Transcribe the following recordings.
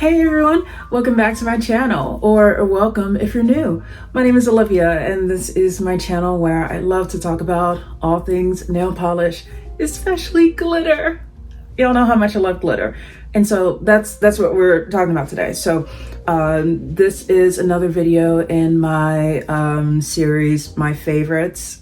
Hey everyone, welcome back to my channel, or welcome if you're new. My name is Olivia and this is my channel where I love to talk about all things nail polish, especially glitter. Y'all know how much I love glitter. And so that's what we're talking about today. So this is another video in my series, My Favorites,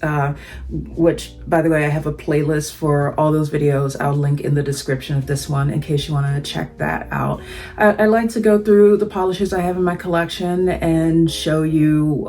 which, by the way, I have a playlist for all those videos. I'll link in the description of this one in case you want to check that out. I like to go through the polishes I have in my collection and show you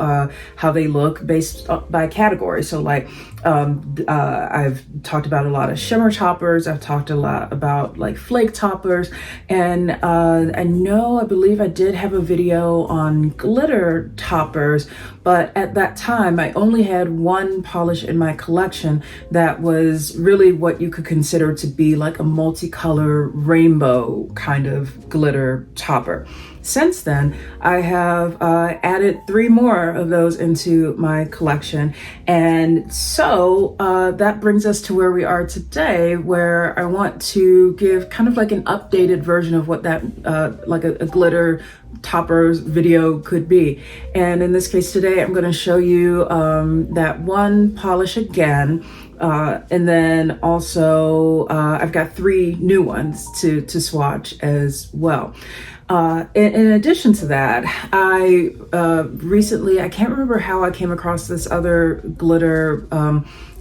how they look based by category. So like I've talked about a lot of shimmer toppers. I've talked a lot about like flake toppers, and I believe I did have a video on glitter toppers, but at that time I only had one polish in my collection that was really what you could consider to be like a multicolor rainbow kind of glitter topper. Since then, I have added 3 more of those into my collection. And so that brings us to where we are today, where I want to give kind of like an updated version of what that, like a glitter toppers video could be. And in this case today, I'm going to show you that one polish again. And then also I've got 3 new ones to swatch as well. In addition to that, I recently, I can't remember how I came across this other glitter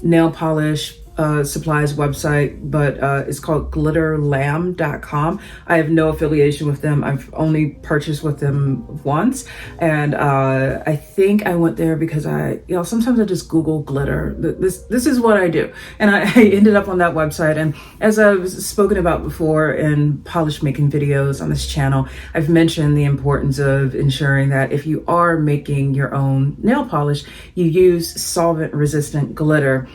nail polish supplies website, but it's called glitterlamb.com. I have no affiliation with them. I've only purchased with them once, and I think I went there because sometimes I just Google glitter. This is what I do, and I ended up on that website. And as I've spoken about before in polish making videos on this channel, I've mentioned the importance of ensuring that if you are making your own nail polish, you use solvent resistant glitter.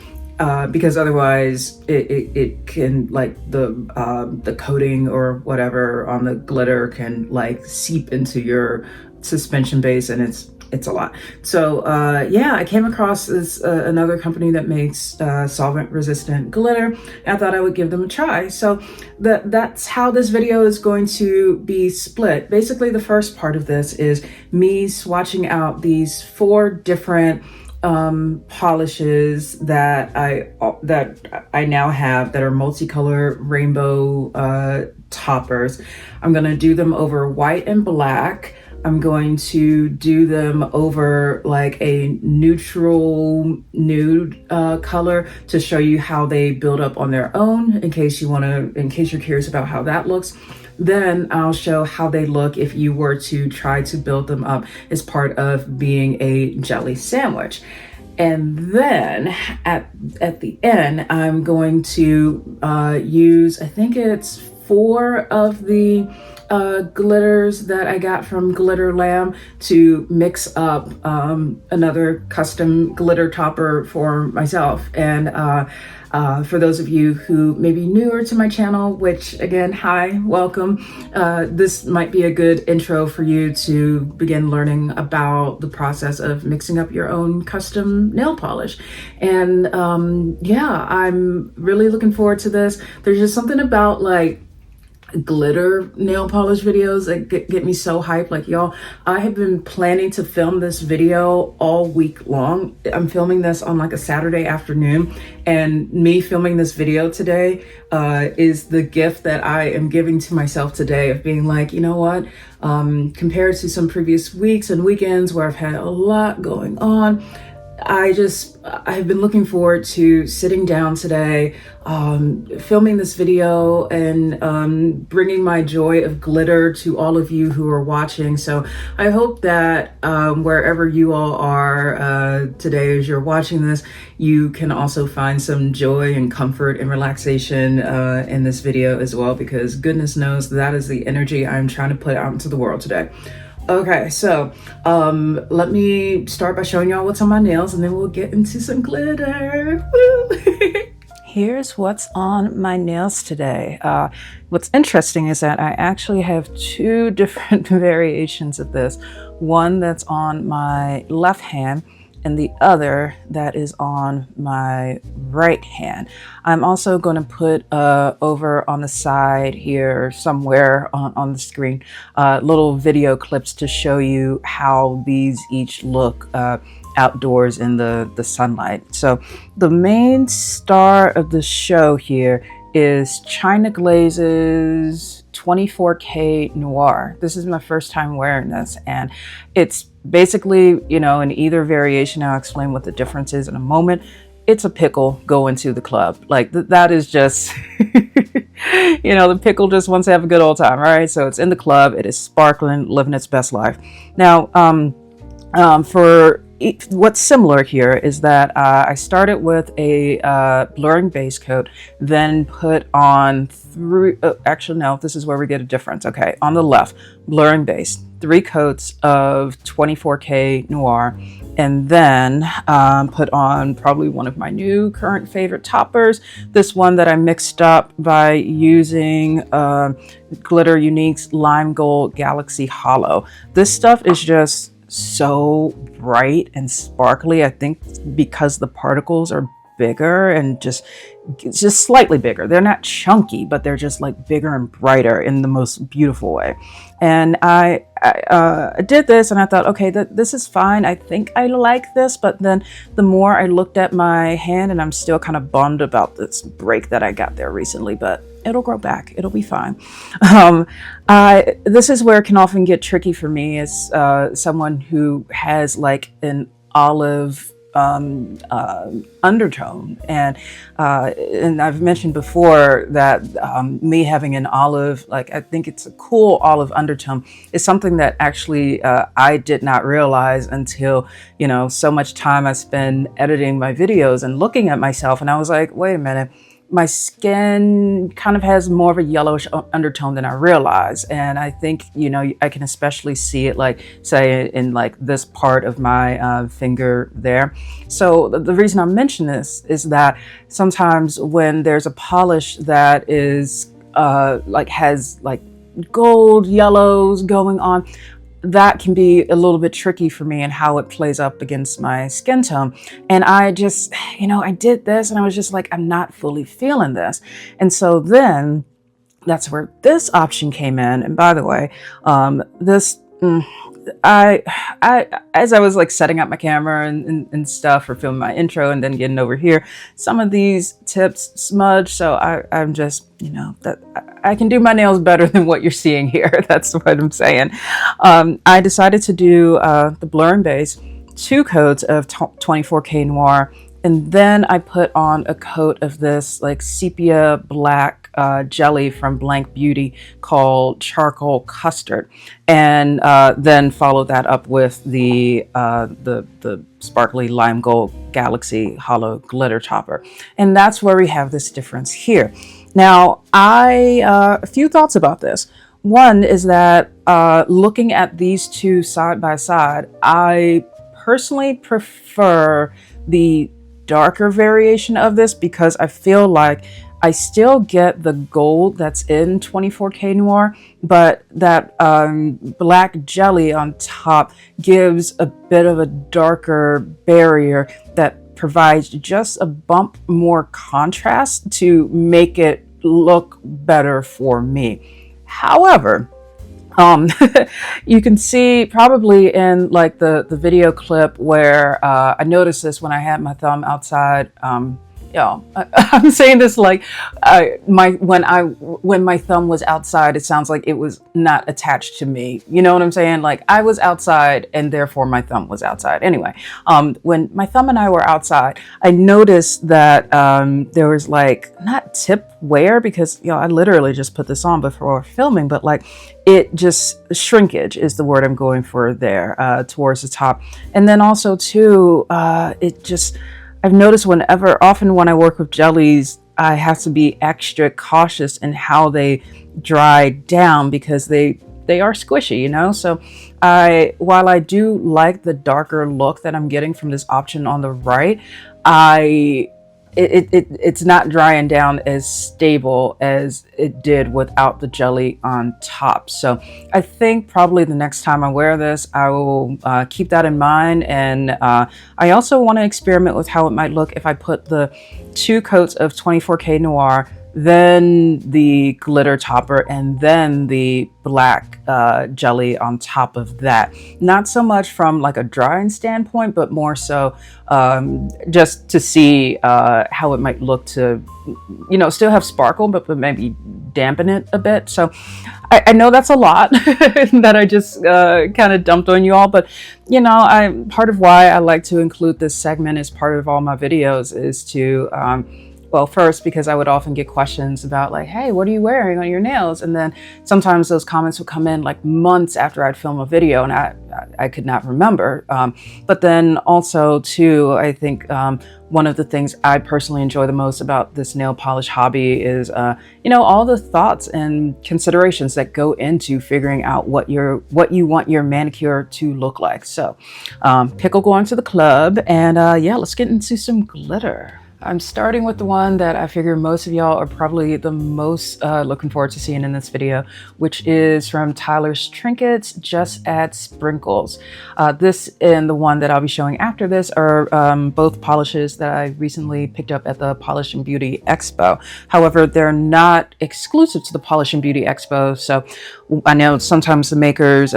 Because otherwise it can, like, the coating or whatever on the glitter can like seep into your suspension base, and it's a lot. So yeah, I came across this another company that makes solvent resistant glitter. I thought I would give them a try. So that's how this video is going to be split. Basically, the first part of this is me swatching out these 4 different polishes that I now have that are multicolor rainbow toppers. I'm gonna do them over white and black. I'm going to do them over like a neutral nude color to show you how they build up on their own, in case you're curious about how that looks. Then I'll show how they look if you were to try to build them up as part of being a jelly sandwich. And then at the end, I'm going to use, I think it's 4 of the glitters that I got from Glitter Lamb to mix up another custom glitter topper for myself. And for those of you who may be newer to my channel, which again, hi, welcome. This might be a good intro for you to begin learning about the process of mixing up your own custom nail polish. And yeah, I'm really looking forward to this. There's just something about like glitter nail polish videos that get me so hyped. Like, y'all, I have been planning to film this video all week long. I'm filming this on like a Saturday afternoon, and me filming this video today is the gift that I am giving to myself today, of being like, you know what, compared to some previous weeks and weekends where I've had a lot going on, I've been looking forward to sitting down today, filming this video, and bringing my joy of glitter to all of you who are watching. So I hope that wherever you all are today as you're watching this, you can also find some joy and comfort and relaxation in this video as well, because goodness knows that is the energy I'm trying to put out into the world today. Okay, so let me start by showing y'all what's on my nails, and then we'll get into some glitter. Woo! Here's what's on my nails today. What's interesting is that I actually have 2 different variations of this. One that's on my left hand, and the other that is on my right hand. I'm also going to put over on the side here somewhere on the screen little video clips to show you how these each look outdoors in the sunlight. So the main star of the show here is China Glaze's 24K Noir. This is my first time wearing this, and it's basically, you know, in either variation. I'll explain what the difference is in a moment. It's a pickle going to the club. Like that is just, you know, the pickle just wants to have a good old time, right? So it's in the club. It is sparkling, living its best life. Now, what's similar here is that I started with a blurring base coat, then put on actually no, this is where we get a difference. Okay, on the left, blurring base, 3 coats of 24K Noir, and then put on probably one of my new current favorite toppers, this one that I mixed up by using Glitter Unique's Lime Gold Galaxy Hollow. This stuff is just so bright and sparkly. I think because the particles are bigger and just slightly bigger. They're not chunky, but they're just like bigger and brighter in the most beautiful way. And I did this and I thought, okay, this is fine. I think I like this. But then the more I looked at my hand, and I'm still kind of bummed about this break that I got there recently, but it'll grow back. It'll be fine. This is where it can often get tricky for me as someone who has like an olive undertone, and I've mentioned before that me having an olive, like I think it's a cool olive undertone, is something that actually I did not realize until, you know, so much time I spend editing my videos and looking at myself, and I was like, wait a minute, my skin kind of has more of a yellowish undertone than I realized. And I think, you know, I can especially see it, like, say, in like this part of my finger there. So the reason I mention this is that sometimes when there's a polish that is like has like gold yellows going on, that can be a little bit tricky for me and how it plays up against my skin tone. And I just, you know, I did this and I was just like, I'm not fully feeling this. And so then that's where this option came in. And by the way, as I was like setting up my camera and stuff for filming my intro and then getting over here, some of these tips smudge. So I'm just, you know, that I can do my nails better than what you're seeing here. That's what I'm saying. I decided to do the blur and base, 2 coats of 24K Noir. And then I put on a coat of this like sepia black jelly from Blank Beauty called Charcoal Custard, and then followed that up with the sparkly Lime Gold Galaxy Hollow Glitter Topper. And that's where we have this difference here. Now, a few thoughts about this. One is that looking at these two side by side, I personally prefer the darker variation of this because I feel like I still get the gold that's in 24K Noir, but that black jelly on top gives a bit of a darker barrier that provides just a bump more contrast to make it look better for me. However, you can see probably in like the video clip where I noticed this when I had my thumb outside. I'm saying this like when my thumb was outside, it sounds like it was not attached to me. You know what I'm saying? Like I was outside and therefore my thumb was outside. Anyway, when my thumb and I were outside, I noticed that there was like not tip wear because, you know, I literally just put this on before filming, but like it just shrinkage is the word I'm going for there towards the top. And then also too, I've noticed often when I work with jellies, I have to be extra cautious in how they dry down because they are squishy, you know? So while I do like the darker look that I'm getting from this option on the right, I it's not drying down as stable as it did without the jelly on top. So I think probably the next time I wear this, I will keep that in mind. And I also want to experiment with how it might look if I put the 2 coats of 24K Noir, then the glitter topper, and then the black jelly on top of that. Not so much from like a drying standpoint, but more so just to see how it might look to, you know, still have sparkle, but maybe dampen it a bit. So I know that's a lot that I just kind of dumped on you all, but you know, part of why I like to include this segment as part of all my videos is to well, first, because I would often get questions about like, hey, what are you wearing on your nails? And then sometimes those comments would come in like months after I'd film a video and I could not remember. But then also too, I think one of the things I personally enjoy the most about this nail polish hobby is, you know, all the thoughts and considerations that go into figuring out what you want your manicure to look like. So Pickle going to the club, and yeah, let's get into some glitter. I'm starting with the one that I figure most of y'all are probably the most looking forward to seeing in this video, which is from Tyler's Trinkets, Just Add Sprinkles. This and the one that I'll be showing after this are both polishes that I recently picked up at the Polish and Beauty Expo. However, they're not exclusive to the Polish and Beauty Expo, so I know sometimes the makers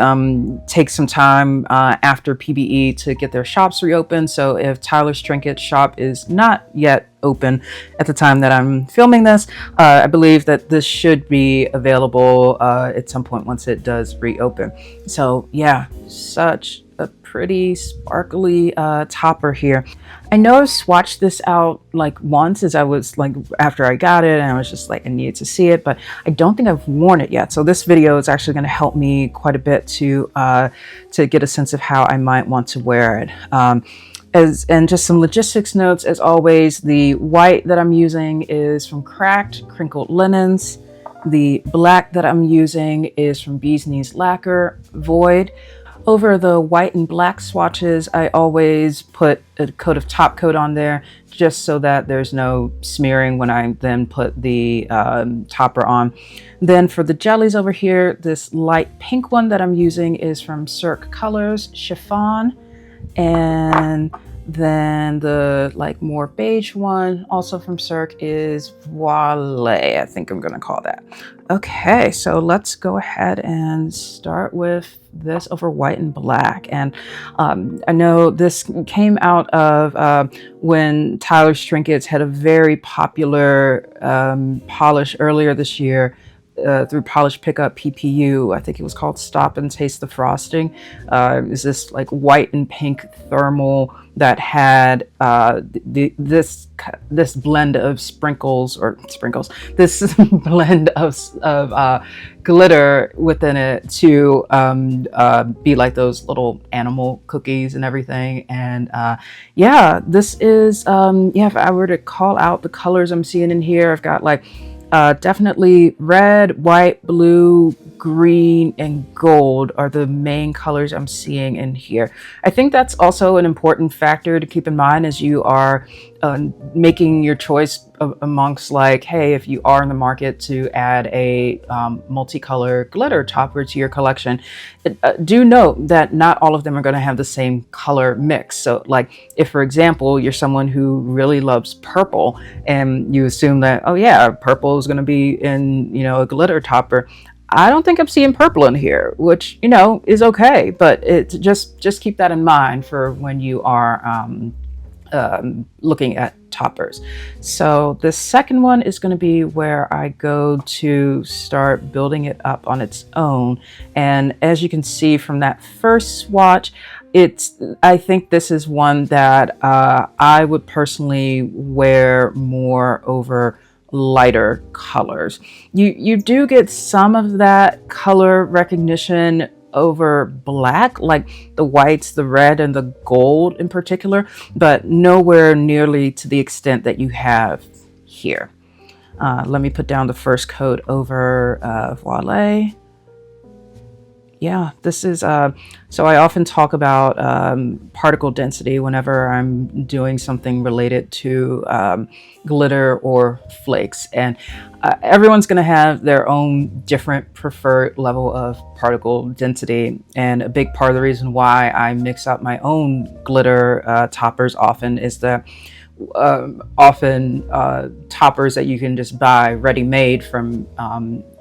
take some time after PBE to get their shops reopened. So if Tyler's Trinkets shop is not yet open at the time that I'm filming this, I believe that this should be available at some point once it does reopen. So yeah, such a pretty sparkly topper here. I know I've swatched this out like once as I was like after I got it, and I was just like, I needed to see it, but I don't think I've worn it yet. So this video is actually going to help me quite a bit to get a sense of how I might want to wear it. And just some logistics notes, as always, the white that I'm using is from Cracked Crinkled Linens. The black that I'm using is from Bee's Knees Lacquer Void. Over the white and black swatches, I always put a coat of top coat on there just so that there's no smearing when I then put the topper on. Then for the jellies over here, this light pink one that I'm using is from Cirque Colors Chiffon. And then the like more beige one, also from Cirque, is Voile, I think I'm gonna call that. Okay, so let's go ahead and start with this over white and black. And I know this came out of when Tyler's Trinkets had a very popular polish earlier this year through Polish Pickup PPU. I think it was called Stop and Taste the Frosting. Is this like white and pink thermal that had this blend of this blend of glitter within it to be like those little animal cookies and everything. And yeah, this is yeah, if I were to call out the colors I'm seeing in here, I've got like definitely red, white, blue, green, and gold are the main colors I'm seeing in here. I think that's also an important factor to keep in mind as you are making your choice amongst like, hey, if you are in the market to add a multicolor glitter topper to your collection, do note that not all of them are going to have the same color mix. So like if, for example, you're someone who really loves purple and you assume that, oh yeah, purple is going to be in, you know, a glitter topper, I don't think I'm seeing purple in here, which, you know, is okay, but it's just keep that in mind for when you are looking at toppers. So the second one is going to be where I go to start building it up on its own. And as you can see from that first swatch, I think this is one that I would personally wear more over lighter colors. You do get some of that color recognition over black, like the whites, the red, and the gold in particular, but nowhere nearly to the extent that you have here. Let me put down the first coat over Voile. yeah, this is, so I often talk about particle density whenever I'm doing something related to glitter or flakes. And everyone's going to have their own different preferred level of particle density. And a big part of the reason why I mix up my own glitter toppers often is that often toppers that you can just buy ready-made from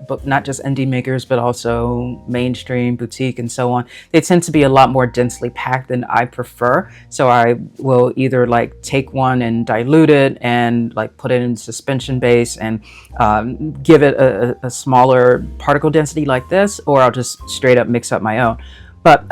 but not just indie makers, but also mainstream, boutique, and so on. They tend to be a lot more densely packed than I prefer. So I will either like take one and dilute it and like put it in suspension base and give it a smaller particle density like this, or I'll just straight up mix up my own. But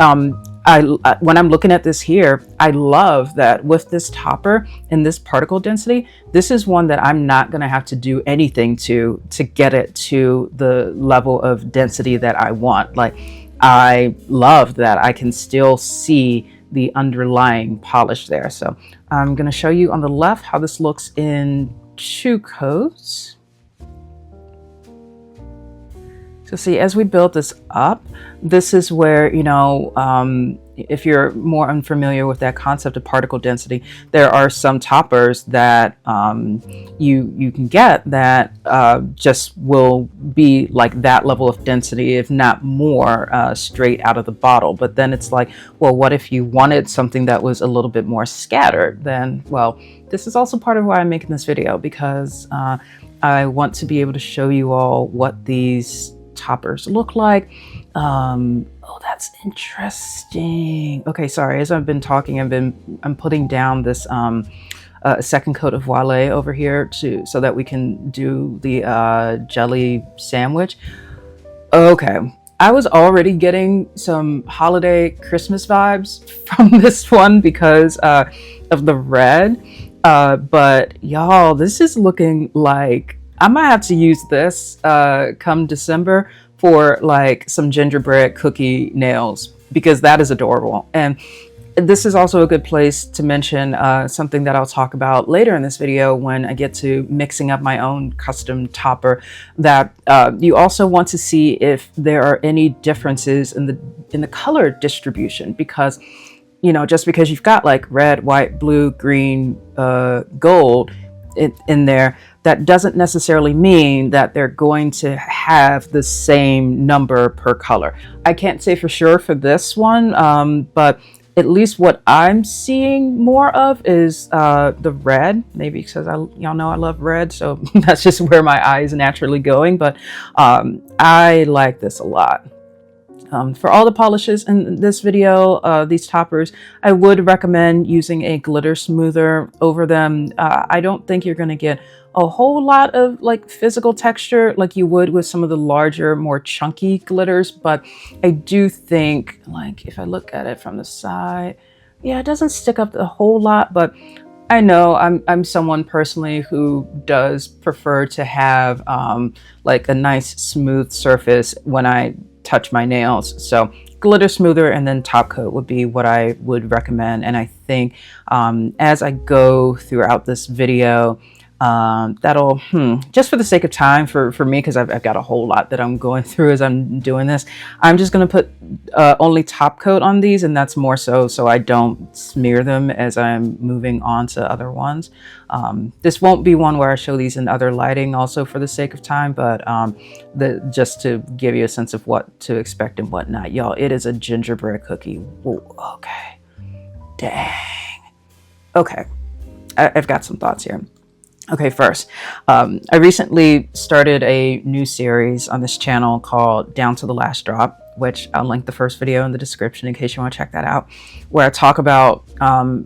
when I'm looking at this here, I love that with this topper and this particle density, this is one that I'm not going to have to do anything to get it to the level of density that I want. Like, I love that I can still see the underlying polish there. So I'm going to show you on the left how this looks in 2 coats. So see, as we build this up, this is where, you know, if you're more unfamiliar with that concept of particle density, there are some toppers that you can get that just will be like that level of density, if not more, straight out of the bottle. But then it's like, well, what if you wanted something that was a little bit more scattered? Then, well, this is also part of why I'm making this video, because I want to be able to show you all what these toppers look like. Oh, that's interesting. Okay, sorry, as I've been talking, I'm putting down this second coat of Voile over here so that we can do the jelly sandwich. Okay, I was already getting some holiday Christmas vibes from this one because of the red, but y'all, this is looking like I might have to use this come December for like some gingerbread cookie nails, because that is adorable. And this is also a good place to mention something that I'll talk about later in this video when I get to mixing up my own custom topper, that you also want to see if there are any differences in the color distribution, because, you know, just because you've got like red, white, blue, green, gold in there, that doesn't necessarily mean that they're going to have the same number per color. I can't say for sure for this one, but at least what I'm seeing more of is the red, maybe because y'all know I love red, so that's just where my eye is naturally going. But I like this a lot. For all the polishes in this video, these toppers, I would recommend using a glitter smoother over them. I don't think you're going to get a whole lot of like physical texture like you would with some of the larger, more chunky glitters, but I do think, like, if I look at it from the side, yeah, it doesn't stick up a whole lot, but I know I'm someone personally who does prefer to have like a nice smooth surface when I touch my nails. So glitter smoother and then top coat would be what I would recommend. And I think as I go throughout this video, that'll, just for the sake of time for me, because I've got a whole lot that I'm going through as I'm doing this, I'm just going to put only top coat on these, and that's more so I don't smear them as I'm moving on to other ones. This won't be one where I show these in other lighting also for the sake of time, but just to give you a sense of what to expect and whatnot. Y'all, it is a gingerbread cookie. Ooh, okay. Dang. Okay. I've got some thoughts here. Okay, first, I recently started a new series on this channel called Down to the Last Drop, which I'll link the first video in the description in case you want to check that out, where I talk about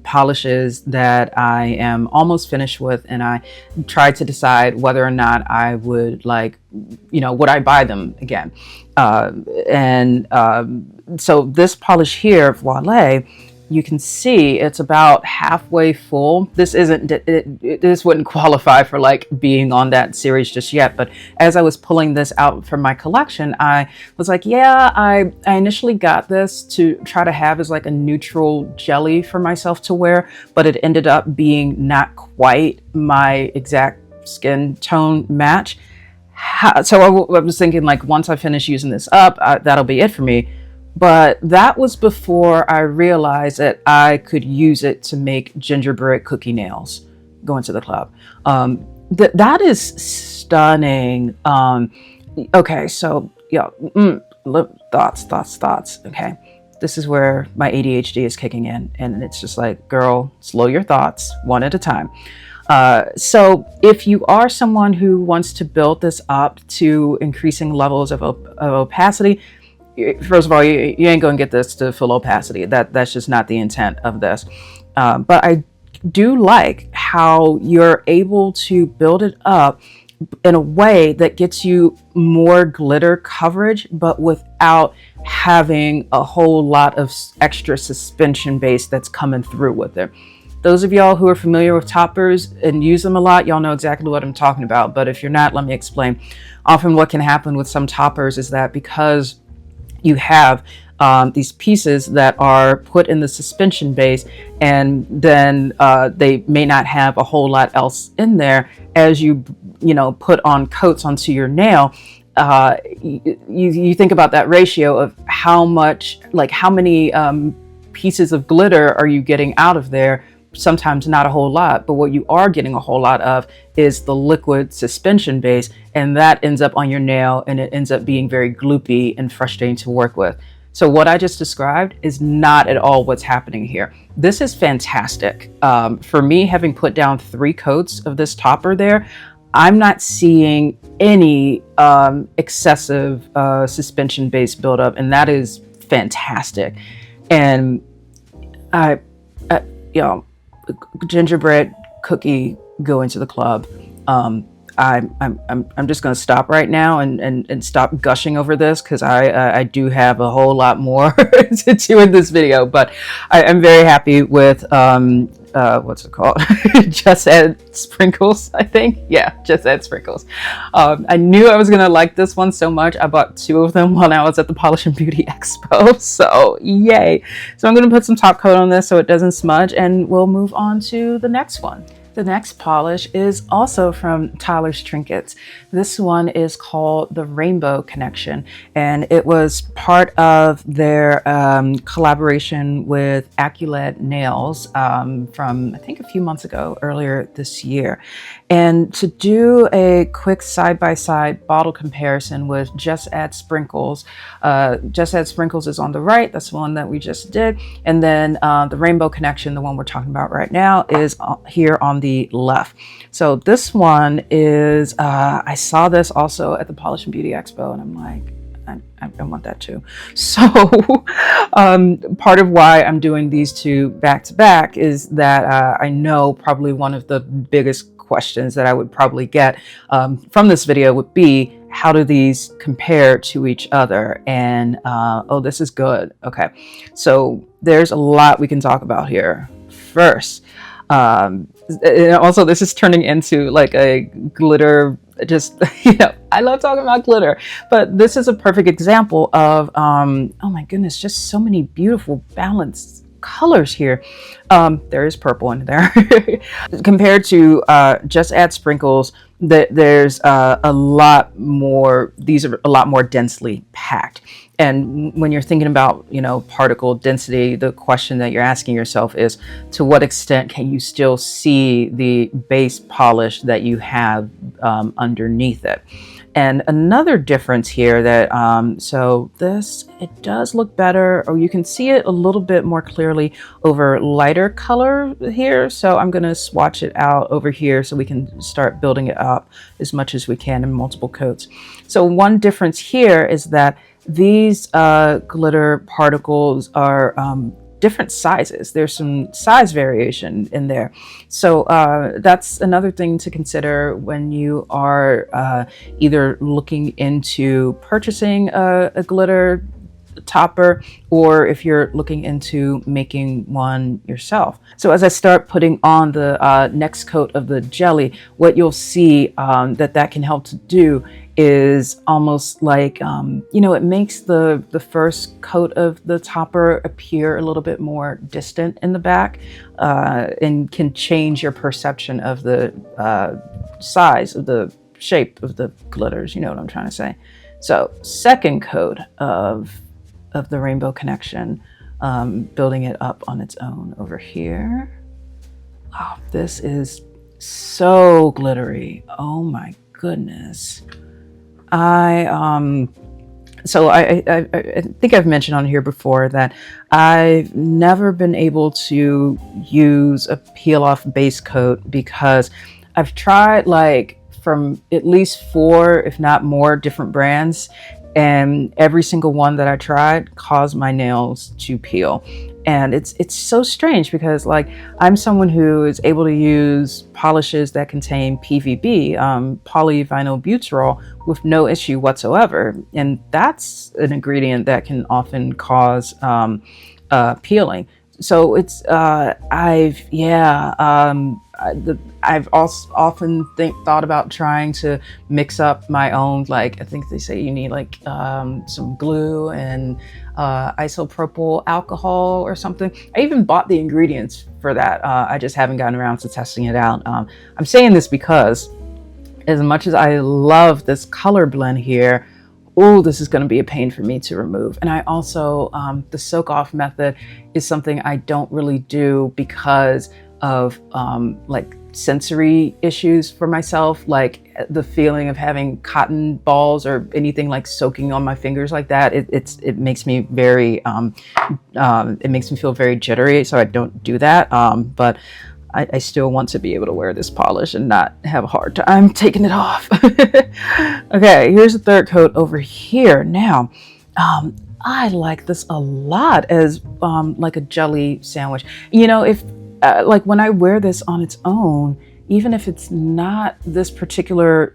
polishes that I am almost finished with, and I try to decide whether or not I would would I buy them again. So this polish here, Voile, you can see it's about halfway full. This this wouldn't qualify for like being on that series just yet, but as I was pulling this out from my collection, I was like, yeah, I initially got this to try to have as like a neutral jelly for myself to wear, but it ended up being not quite my exact skin tone match. So I was thinking, like, once I finish using this up, that'll be it for me. But that was before I realized that I could use it to make gingerbread cookie nails going to the club. That is stunning. Okay, so yeah, thoughts. Okay, this is where my ADHD is kicking in, and it's just like, girl, slow your thoughts one at a time. So if you are someone who wants to build this up to increasing levels of opacity, first of all, you ain't gonna get this to full opacity. That's just not the intent of this. But I do like how you're able to build it up in a way that gets you more glitter coverage, but without having a whole lot of extra suspension base that's coming through with it. Those of y'all who are familiar with toppers and use them a lot, y'all know exactly what I'm talking about. But if you're not, let me explain. Often what can happen with some toppers is that because you have these pieces that are put in the suspension base, and then they may not have a whole lot else in there as you put on coats onto your nail. You think about that ratio of how many pieces of glitter are you getting out of there. Sometimes not a whole lot, but what you are getting a whole lot of is the liquid suspension base, and that ends up on your nail, and it ends up being very gloopy and frustrating to work with. So what I just described is not at all what's happening here. This is fantastic. For me, having put down 3 coats of this topper there, I'm not seeing any excessive suspension base buildup, and that is fantastic. And gingerbread cookie going to the club. I'm just going to stop right now and stop gushing over this, because I do have a whole lot more to do in this video. But I'm very happy with what's it called? Just Add Sprinkles, I think. Yeah, Just Add Sprinkles. I knew I was going to like this one so much. I bought 2 of them while I was at the Polish and Beauty Expo. So yay. So I'm going to put some top coat on this so it doesn't smudge, and we'll move on to the next one. The next polish is also from Tyler's Trinkets. This one is called the Rainbow Connection, and it was part of their collaboration with Aculet Nails from, I think, a few months ago, earlier this year. And to do a quick side-by-side bottle comparison with Just Add Sprinkles, Just Add Sprinkles is on the right. That's the one that we just did. And then the Rainbow Connection, the one we're talking about right now, is here on the left. So this one is, I saw this also at the Polish and Beauty Expo, and I'm like, I want that too. So part of why I'm doing these 2 back to back is that I know probably one of the biggest questions that I would probably get from this video would be, how do these compare to each other? And oh, this is good. Okay, so there's a lot we can talk about here. First, and also this is turning into like a glitter, just I love talking about glitter, but this is a perfect example of oh my goodness, just so many beautiful balanced colors here. There is purple in there. Compared to Just Add Sprinkles, there's a lot more, these are a lot more densely packed. And when you're thinking about, particle density, the question that you're asking yourself is, to what extent can you still see the base polish that you have underneath it? And another difference here that, so this, it does look better, or you can see it a little bit more clearly over lighter color here. So I'm going to swatch it out over here so we can start building it up as much as we can in multiple coats. So one difference here is that these glitter particles are different sizes. There's some size variation in there. So that's another thing to consider when you are either looking into purchasing a glitter topper, or if you're looking into making one yourself. So as I start putting on the next coat of the jelly, what you'll see that can help to do is almost like, it makes the first coat of the topper appear a little bit more distant in the back, and can change your perception of the size of the shape of the glitters. You know what I'm trying to say. So second coat of of the Rainbow Connection, building it up on its own over here. Oh, this is so glittery. Oh my goodness. So I think I've mentioned on here before that I've never been able to use a peel off base coat because I've tried like from at least 4, if not more, different brands, and every single one that I tried caused my nails to peel. And it's so strange because like I'm someone who is able to use polishes that contain PVB, polyvinyl butyrol, with no issue whatsoever. And that's an ingredient that can often cause peeling. So it's I've also often thought about trying to mix up my own, like I think they say you need like some glue and isopropyl alcohol or something. I even bought the ingredients for that. I just haven't gotten around to testing it out. I'm saying this because as much as I love this color blend here, oh, this is going to be a pain for me to remove. And I also, the soak off method is something I don't really do because of like sensory issues for myself, like the feeling of having cotton balls or anything like soaking on my fingers like that. It makes me very, it makes me feel very jittery. So I don't do that. But I still want to be able to wear this polish and not have a hard time taking it off. Okay, here's the third coat over here. Now, I like this a lot as like a jelly sandwich. You know, if like when I wear this on its own, even if it's not this particular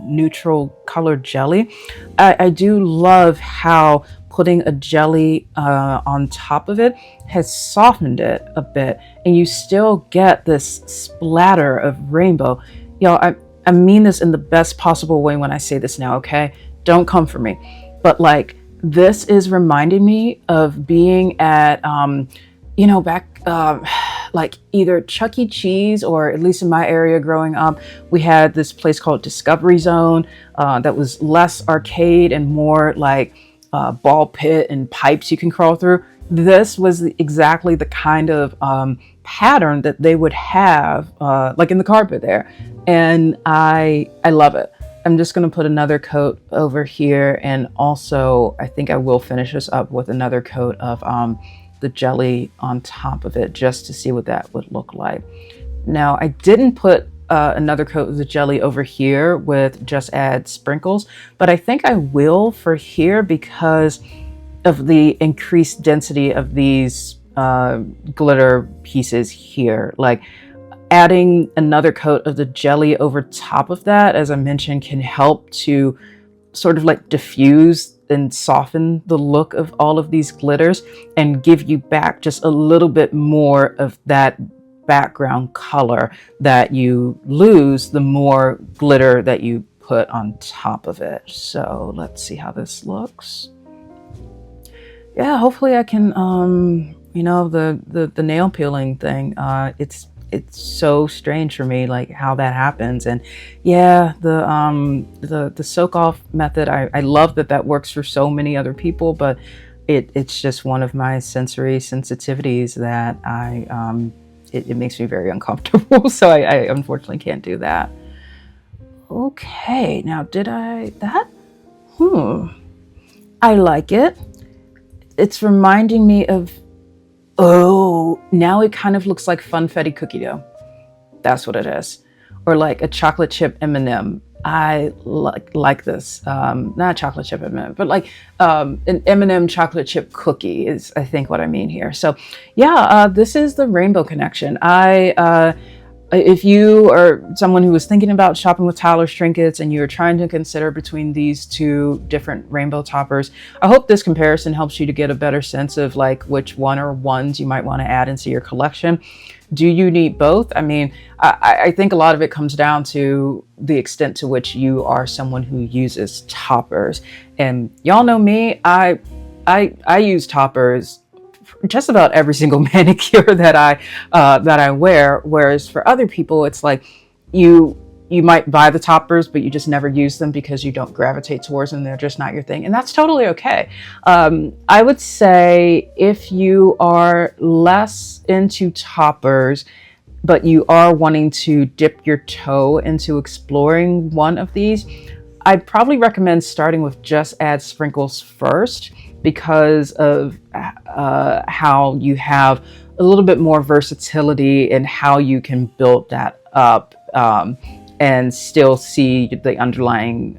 neutral colored jelly, I do love how putting a jelly on top of it has softened it a bit, and you still get this splatter of rainbow. Y'all, I mean this in the best possible way when I say this now, okay? Don't come for me. But like, this is reminding me of being at, you know, back like either Chuck E. Cheese, or at least in my area growing up, we had this place called Discovery Zone that was less arcade and more like ball pit and pipes you can crawl through. This was exactly the kind of pattern that they would have like in the carpet there. And I love it. I'm just going to put another coat over here. And also, I think I will finish this up with another coat of the jelly on top of it, just to see what that would look like. Now, I didn't put another coat of the jelly over here with Just Add Sprinkles, but I think I will for here because of the increased density of these glitter pieces here. Like adding another coat of the jelly over top of that, as I mentioned, can help to sort of like diffuse and soften the look of all of these glitters and give you back just a little bit more of that background color that you lose the more glitter that you put on top of it. So let's see how this looks. Yeah, hopefully I can, you know, the nail peeling thing, it's so strange for me, like how that happens. And yeah, the soak off method, I love that works for so many other people, but it's just one of my sensory sensitivities that it makes me very uncomfortable. So I unfortunately can't do that. Okay, now I like it. It's reminding me of, oh, now it kind of looks like funfetti cookie dough. That's what it is. Or like a chocolate chip M&M. I like this. Not chocolate chip M&M, but like an M&M chocolate chip cookie is, I think, what I mean here. So yeah, this is the Rainbow Connection. If you are someone who was thinking about shopping with Tyler's Trinkets and you're trying to consider between these two different rainbow toppers, I hope this comparison helps you to get a better sense of like which one or ones you might want to add into your collection. Do you need both? I mean, I think a lot of it comes down to the extent to which you are someone who uses toppers. And y'all know me, I use toppers just about every single manicure that I wear. Whereas for other people, it's like you you might buy the toppers, but you just never use them because you don't gravitate towards them. They're just not your thing. And that's totally okay. I would say if you are less into toppers, but you are wanting to dip your toe into exploring one of these, I'd probably recommend starting with Just Add Sprinkles first, because of how you have a little bit more versatility in how you can build that up, and still see the underlying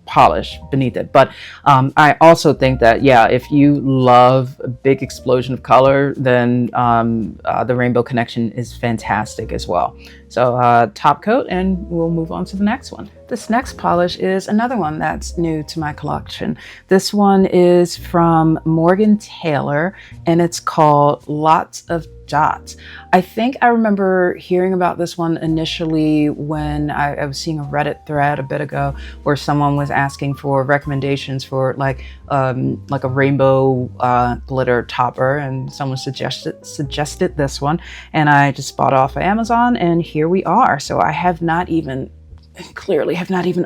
polish beneath it. But I also think that, yeah, if you love a big explosion of color, then the Rainbow Connection is fantastic as well. So top coat, and we'll move on to the next one. This next polish is another one that's new to my collection. This one is from Morgan Taylor, and it's called Lots of Dots. I think I remember hearing about this one initially when I was seeing a Reddit thread a bit ago where someone was asking for recommendations for like a rainbow glitter topper, and someone suggested this one, and I just bought off of Amazon, and here we are. So I have not even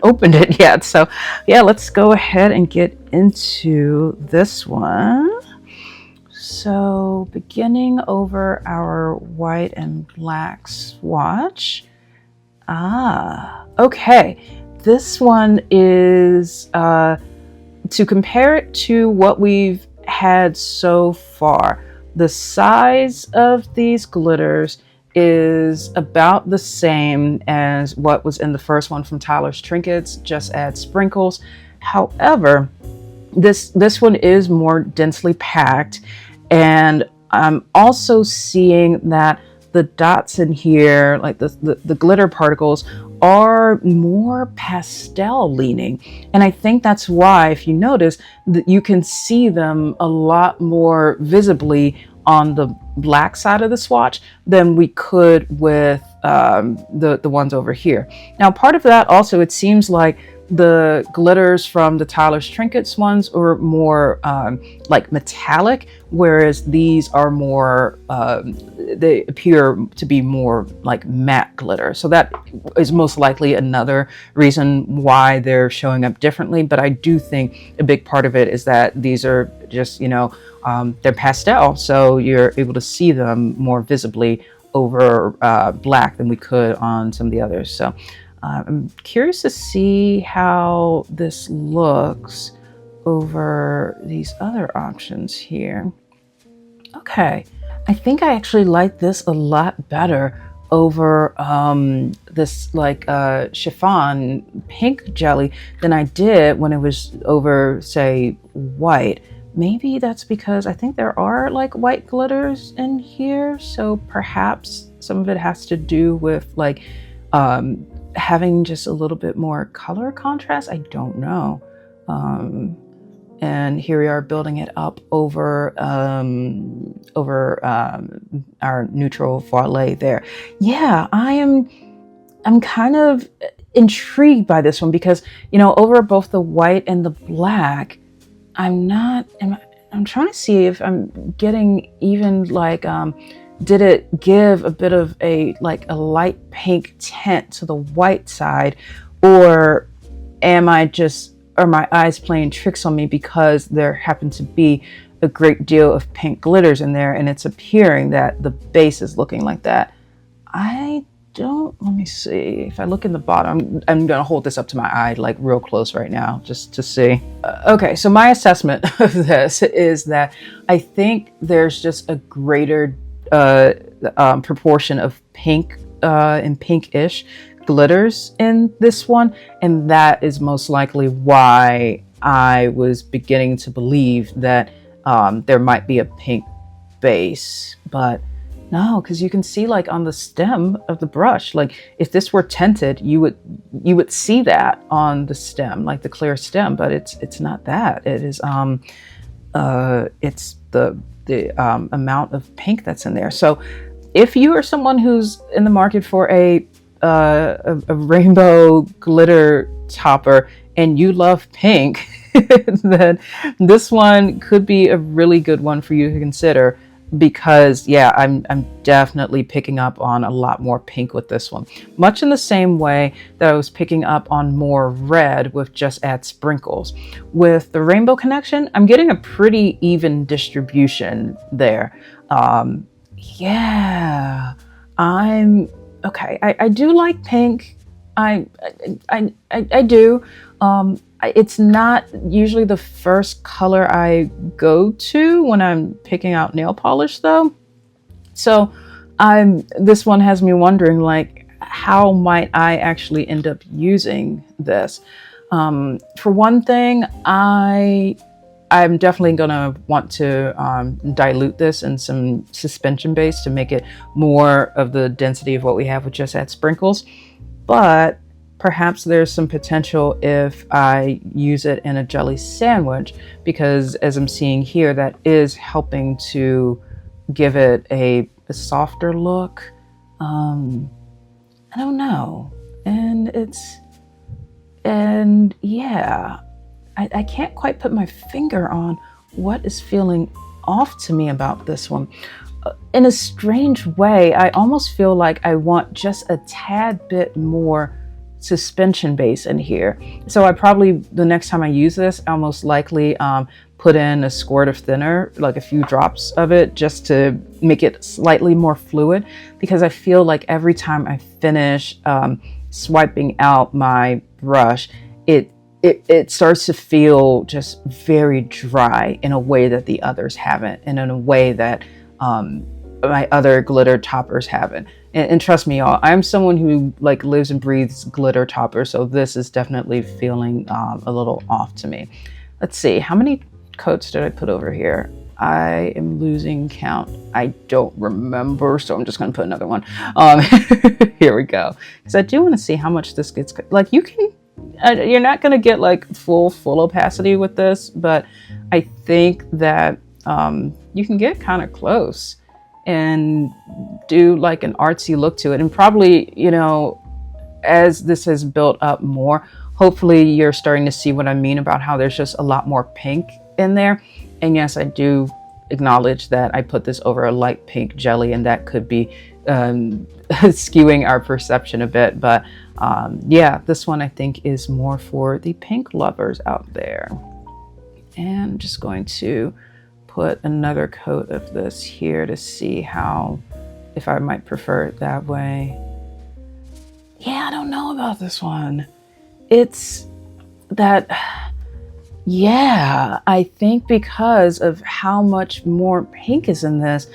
opened it yet. So yeah, let's go ahead and get into this one. So beginning over our white and black swatch. Okay. This one is, to compare it to what we've had so far, the size of these glitters is about the same as what was in the first one from Tyler's Trinkets, Just Add Sprinkles. However, this one is more densely packed, and I'm also seeing that the dots in here, like the glitter particles, are more pastel leaning. And I think that's why, if you notice, that you can see them a lot more visibly on the black side of the swatch than we could with the ones over here. Now, part of that also, it seems like the glitters from the Tyler's Trinkets ones are more like metallic, whereas these are more, they appear to be more like matte glitter. So that is most likely another reason why they're showing up differently. But I do think a big part of it is that these are just, they're pastel, so you're able to see them more visibly over black than we could on some of the others. So I'm curious to see how this looks over these other options here. Okay, I think I actually like this a lot better over this like chiffon pink jelly than I did when it was over, say, white. Maybe that's because I think there are like white glitters in here, so perhaps some of it has to do with like having just a little bit more color contrast. I don't know. And here we are building it up over our neutral voilet there. Yeah, I'm kind of intrigued by this one because, over both the white and the black, I'm trying to see if I'm getting even like, did it give a bit of a light pink tint to the white side, or are my eyes playing tricks on me because there happen to be a great deal of pink glitters in there and it's appearing that the base is looking like that? Let me see. If I look in the bottom, I'm gonna hold this up to my eye like real close right now just to see. Okay, so my assessment of this is that I think there's just a greater proportion of pink and pinkish glitters in this one, and that is most likely why I was beginning to believe that there might be a pink base. But no, because you can see like on the stem of the brush, like if this were tinted, you would see that on the stem, like the clear stem, but it's not that. It is it's the amount of pink that's in there. So if you are someone who's in the market for a rainbow glitter topper and you love pink, then this one could be a really good one for you to consider. because yeah, I'm definitely picking up on a lot more pink with this one, much in the same way that I was picking up on more red with Just Add Sprinkles. With the Rainbow Connection, I'm getting a pretty even distribution there. Yeah, I'm okay. I do like pink. I do. It's not usually the first color I go to when I'm picking out nail polish though. So this one has me wondering, like, how might I actually end up using this? For one thing, I'm definitely gonna want to dilute this in some suspension base to make it more of the density of what we have with Just Add Sprinkles. But perhaps there's some potential if I use it in a jelly sandwich, because as I'm seeing here, that is helping to give it a softer look. I don't know. And yeah, I can't quite put my finger on what is feeling off to me about this one. In a strange way, I almost feel like I want just a tad bit more suspension base in here. So I probably, the next time I use this, I'll most likely put in a squirt of thinner, like a few drops of it, just to make it slightly more fluid, because I feel like every time I finish swiping out my brush, it starts to feel just very dry in a way that the others haven't, and in a way that my other glitter toppers haven't. And trust me, y'all, I'm someone who like lives and breathes glitter toppers, so this is definitely feeling a little off to me. Let's see, how many coats did I put over here? I am losing count. I don't remember, so I'm just gonna put another one. Here we go, because I do want to see how much this gets. Like, you can, you're not gonna get like full opacity with this, but I think that you can get kind of close and do like an artsy look to it. And probably, you know, as this has built up more, hopefully you're starting to see what I mean about how there's just a lot more pink in there. And yes, I do acknowledge that I put this over a light pink jelly, and that could be skewing our perception a bit. But yeah, this one I think is more for the pink lovers out there. And I'm just going to put another coat of this here to see how, if I might prefer it that way. Yeah, I don't know about this one. It's that, yeah, I think because of how much more pink is in this,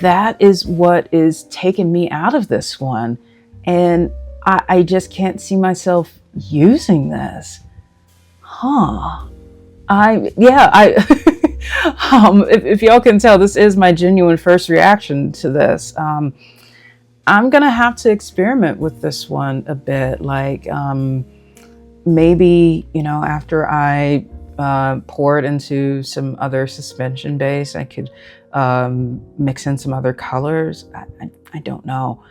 that is what is taking me out of this one. And I just can't see myself using this. If y'all can tell, this is my genuine first reaction to this. I'm gonna have to experiment with this one a bit. Like, maybe, you know, after I pour it into some other suspension base, I could mix in some other colors. I don't know.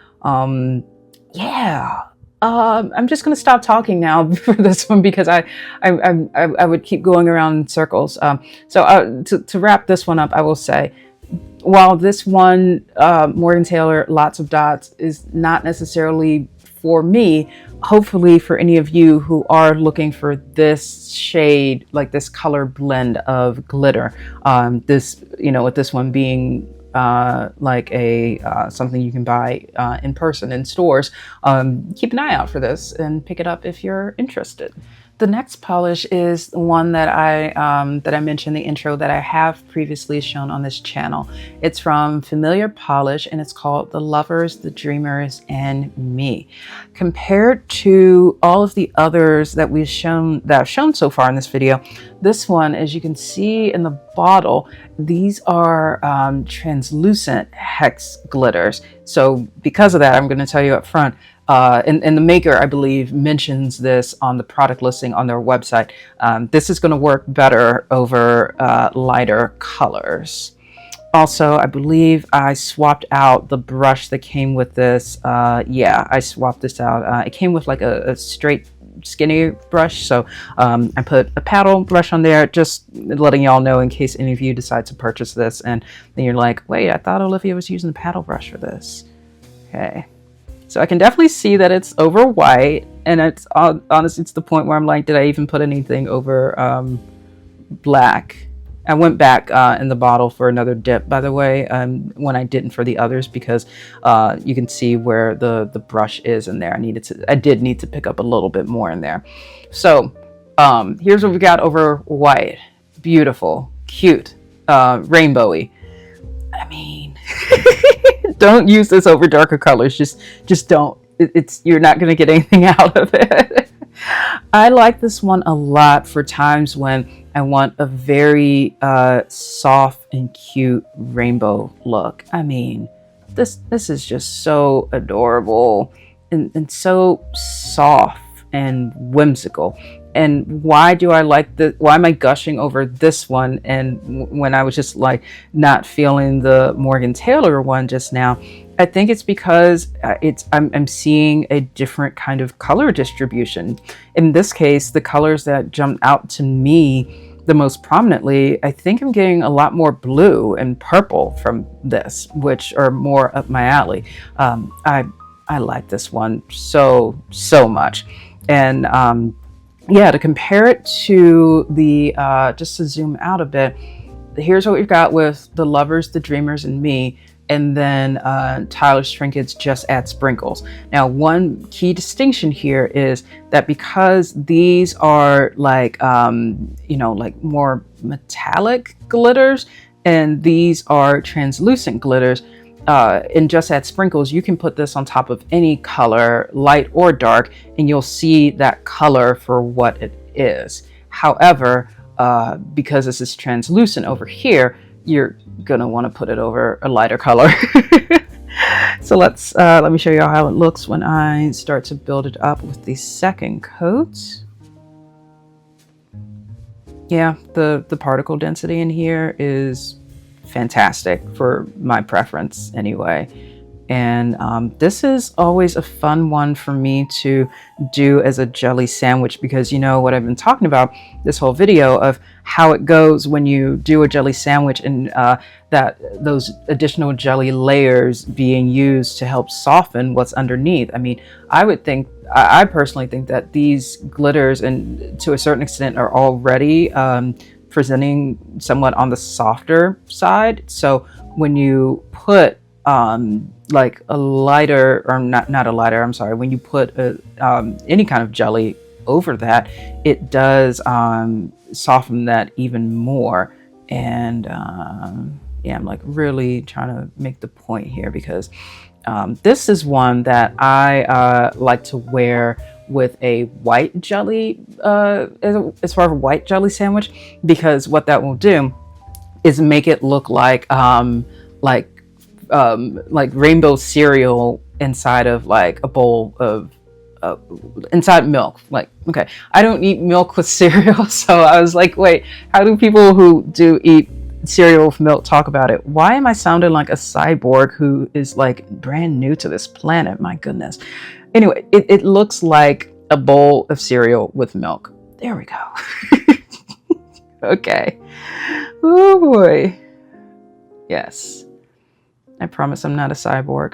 Yeah. I'm just gonna stop talking now for this one, because I would keep going around in circles. So to wrap this one up, I will say, while this one, Morgan Taylor Lots of Dots, is not necessarily for me, hopefully for any of you who are looking for this shade, like this color blend of glitter, this, you know, with this one being like a something you can buy in person in stores, keep an eye out for this and pick it up if you're interested. The next polish is one that I mentioned in the intro that I have previously shown on this channel. It's from Familiar Polish, and it's called The Lovers, The Dreamers, and Me. Compared to all of the others that I've shown so far in this video, this one, as you can see in the bottle, these are translucent hex glitters. So because of that, I'm going to tell you up front, and the maker, I believe, mentions this on the product listing on their website. This is going to work better over lighter colors. Also, I believe I swapped out the brush that came with this. Yeah, I swapped this out. It came with like a straight skinny brush. So I put a paddle brush on there, just letting y'all know in case any of you decide to purchase this and then you're like, wait, I thought Olivia was using the paddle brush for this. Okay. So I can definitely see that it's over white, and it's honestly, it's the point where I'm like, did I even put anything over black? I went back in the bottle for another dip, by the way, when I didn't for the others, because you can see where the brush is in there. I did need to pick up a little bit more in there. So here's what we got over white. Beautiful, cute, rainbowy. I mean, don't use this over darker colors. Just don't. You're not going to get anything out of it. I like this one a lot for times when I want a very soft and cute rainbow look. I mean, this is just so adorable and so soft and whimsical. And why do I like this? Why am I gushing over this one? And when I was just like not feeling the Morgan Taylor one just now, I think it's because I'm seeing a different kind of color distribution. In this case, the colors that jumped out to me the most prominently, I think I'm getting a lot more blue and purple from this, which are more up my alley. I like this one so much. And yeah, to compare it to the, just to zoom out a bit, here's what we've got with the Lovers, the Dreamers, and Me, and then Tyler's Trinkets Just Add Sprinkles. Now, one key distinction here is that because these are like, like more metallic glitters, and these are translucent glitters, in Just Add Sprinkles, you can put this on top of any color, light or dark, and you'll see that color for what it is. However, because this is translucent over here, you're gonna want to put it over a lighter color. So let me show you how it looks when I start to build it up with the second coat. Yeah, the particle density in here is fantastic for my preference anyway. And this is always a fun one for me to do as a jelly sandwich, because you know what I've been talking about this whole video of how it goes when you do a jelly sandwich, and that those additional jelly layers being used to help soften what's underneath. I mean, I personally think that these glitters, and to a certain extent, are already presenting somewhat on the softer side. So when you put like a lighter, or not a lighter, I'm sorry, when you put any kind of jelly over that, it does soften that even more. And yeah, I'm like really trying to make the point here, because this is one that I like to wear with a white jelly, as far as a white jelly sandwich, because what that will do is make it look like rainbow cereal inside of like a bowl of inside milk. Like, okay, I don't eat milk with cereal, so I was like, wait, how do people who do eat cereal with milk talk about it? Why am I sounding like a cyborg who is like brand new to this planet? My goodness. Anyway, it looks like a bowl of cereal with milk. There we go. Okay. Oh boy. Yes. I promise I'm not a cyborg.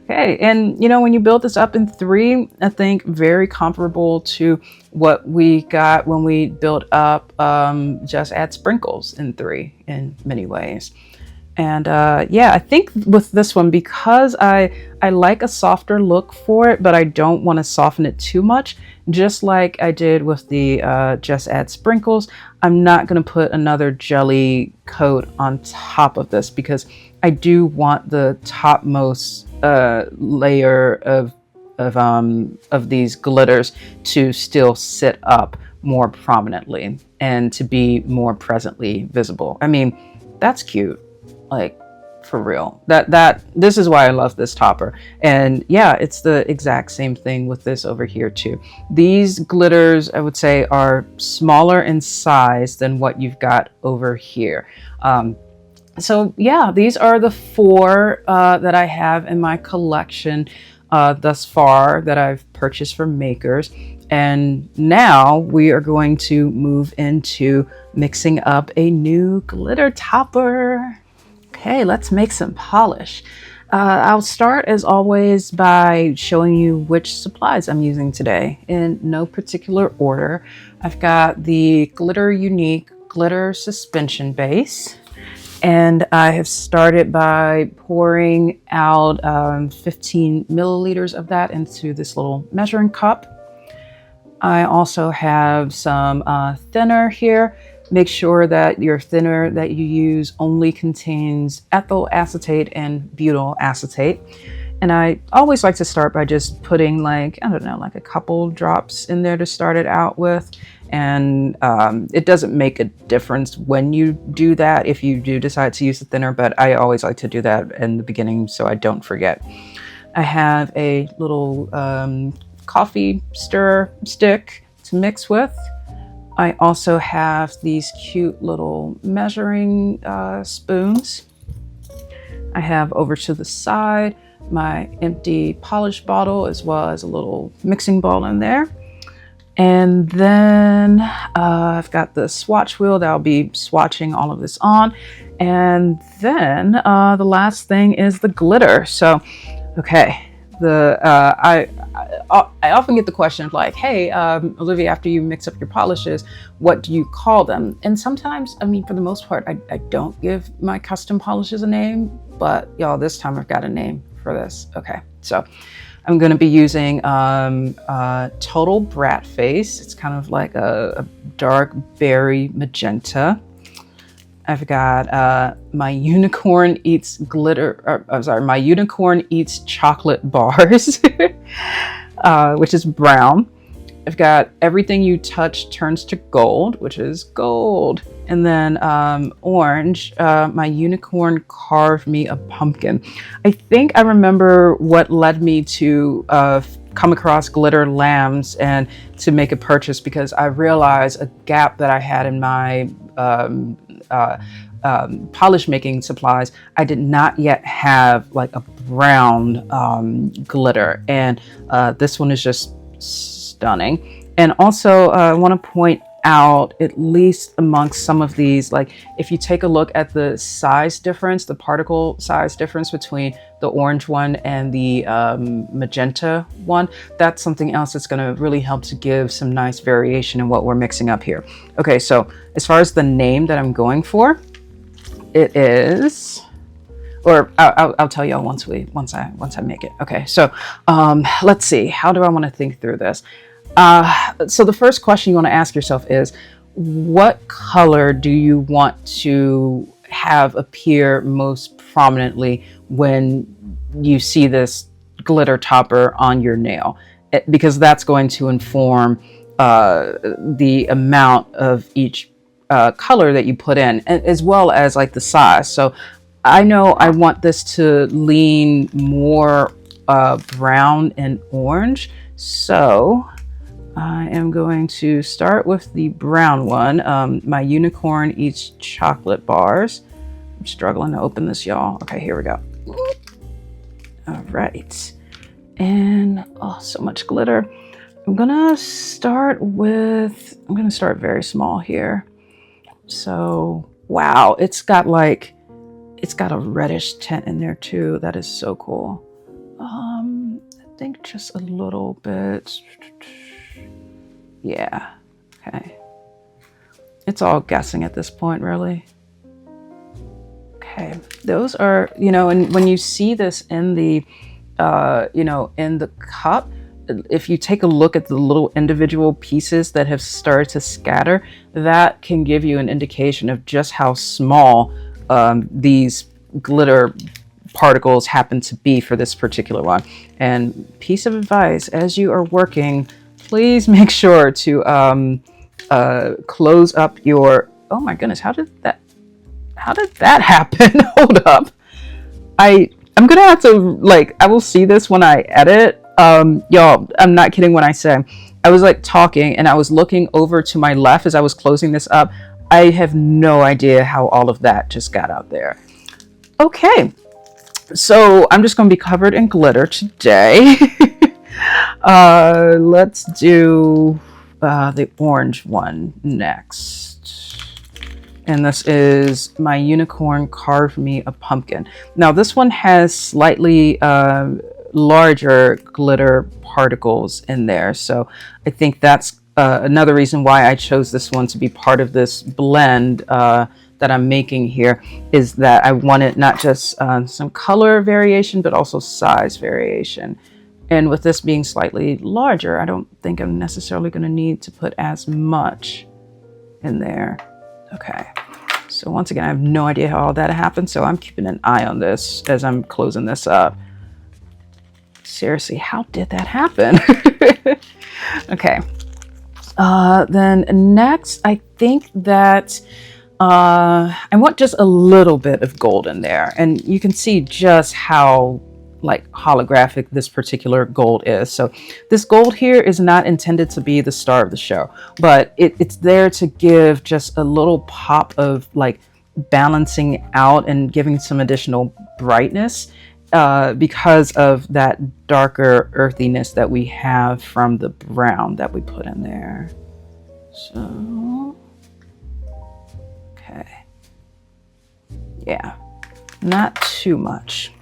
Okay, and you know, when you build this up in 3, I think very comparable to what we got when we built up Just Add Sprinkles in 3 in many ways. And yeah, I think with this one, because I like a softer look for it, but I don't want to soften it too much, just like I did with the Just Add Sprinkles, I'm not going to put another jelly coat on top of this, because I do want the topmost layer of these glitters to still sit up more prominently and to be more presently visible. I mean, that's cute. Like, for real. This is why I love this topper. And yeah, it's the exact same thing with this over here too. These glitters, I would say, are smaller in size than what you've got over here. So yeah, these are the 4 that I have in my collection thus far that I've purchase for makers. And now we are going to move into mixing up a new glitter topper. Okay, let's make some polish. I'll start as always by showing you which supplies I'm using today in no particular order. I've got the Glitter Unique Glitter Suspension Base, and I have started by pouring out 15 milliliters of that into this little measuring cup. I also have some thinner here. Make sure that your thinner that you use only contains ethyl acetate and butyl acetate. And I always like to start by just putting like a couple drops in there to start it out with. And it doesn't make a difference when you do that if you do decide to use the thinner, but I always like to do that in the beginning so I don't forget. I have a little coffee stir stick to mix with. I also have these cute little measuring spoons. I have over to the side my empty polish bottle as well as a little mixing bowl in there. And then I've got the swatch wheel that I'll be swatching all of this on. And then the last thing is the glitter. So, okay. I often get the question of like, hey, Olivia, after you mix up your polishes, what do you call them? And sometimes, I mean, for the most part, I don't give my custom polishes a name, but y'all, this time I've got a name for this. Okay, so I'm going to be using Total Brat Face. It's kind of like a dark berry magenta. I've got my Unicorn Eats my Unicorn Eats Chocolate Bars, which is brown. I've got Everything You Touch Turns to Gold, which is gold. And then orange, my Unicorn Carved Me a Pumpkin. I think I remember what led me to come across glitter lambs and to make a purchase, because I realized a gap that I had in my polish making supplies. I did not yet have like a brown glitter, and this one is just stunning. And also I want to point out, at least amongst some of these, like if you take a look at the size difference, the particle size difference between the orange one and the magenta one, that's something else that's going to really help to give some nice variation in what we're mixing up here. Okay, so as far as the name that I'm going for, it is, or I'll tell y'all once I make it. Okay, so let's see, how do I want to think through this? So the first question you want to ask yourself is, what color do you want to have appear most prominently when you see this glitter topper on your nail? Because that's going to inform the amount of each color that you put in, as well as like the size. So I know I want this to lean more brown and orange. So I am going to start with the brown one, my Unicorn Eats Chocolate Bars. I'm struggling to open this, y'all. Okay, here we go. All right. And oh, so much glitter. I'm gonna start very small here. So, wow, it's got a reddish tint in there too. That is so cool. I think just a little bit. Yeah, okay. It's all guessing at this point, really. Okay, those are, and when you see this in the, in the cup, if you take a look at the little individual pieces that have started to scatter, that can give you an indication of just how small these glitter particles happen to be for this particular one. And piece of advice, as you are working, please make sure to close up your, oh my goodness, how did that happen? Hold up. I'm gonna have to, I will see this when I edit. Y'all, I'm not kidding when I say I was talking and I was looking over to my left as I was closing this up. I have no idea how all of that just got out there. Okay, so I'm just going to be covered in glitter today. Let's do the orange one next. And this is my unicorn carved me a pumpkin. Now this one has slightly larger glitter particles in there. So I think that's another reason why I chose this one to be part of this blend that I'm making here, is that I wanted not just some color variation, but also size variation. And with this being slightly larger, I don't think I'm necessarily going to need to put as much in there. Okay. So once again, I have no idea how all that happened, so I'm keeping an eye on this as I'm closing this up. Seriously, how did that happen? Okay. Then next, I think that I want just a little bit of gold in there. And you can see just how like holographic this particular gold is. So this gold here is not intended to be the star of the show, but it's there to give just a little pop of like balancing out and giving some additional brightness because of that darker earthiness that we have from the brown that we put in there. So, okay. Yeah, not too much.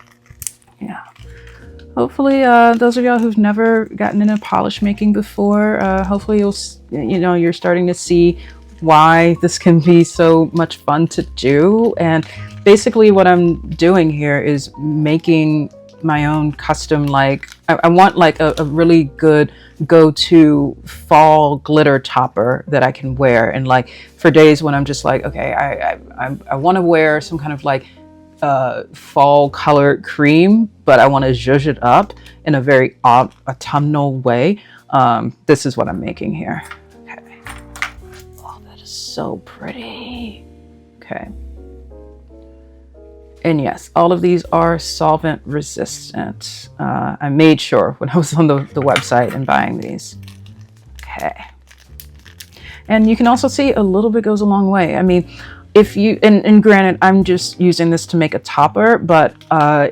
Yeah. Hopefully, those of y'all who've never gotten into polish making before, hopefully you're starting to see why this can be so much fun to do. And basically what I'm doing here is making my own custom, like I want like a really good go-to fall glitter topper that I can wear. And like for days when I'm just like, okay, I want to wear some kind of like fall colored cream, but I want to zhuzh it up in a very autumnal way. This is what I'm making here. Okay. Oh, that is so pretty. Okay. And yes, all of these are solvent resistant. I made sure when I was on the website and buying these. Okay. And you can also see a little bit goes a long way. I mean, if you, and granted, I'm just using this to make a topper, but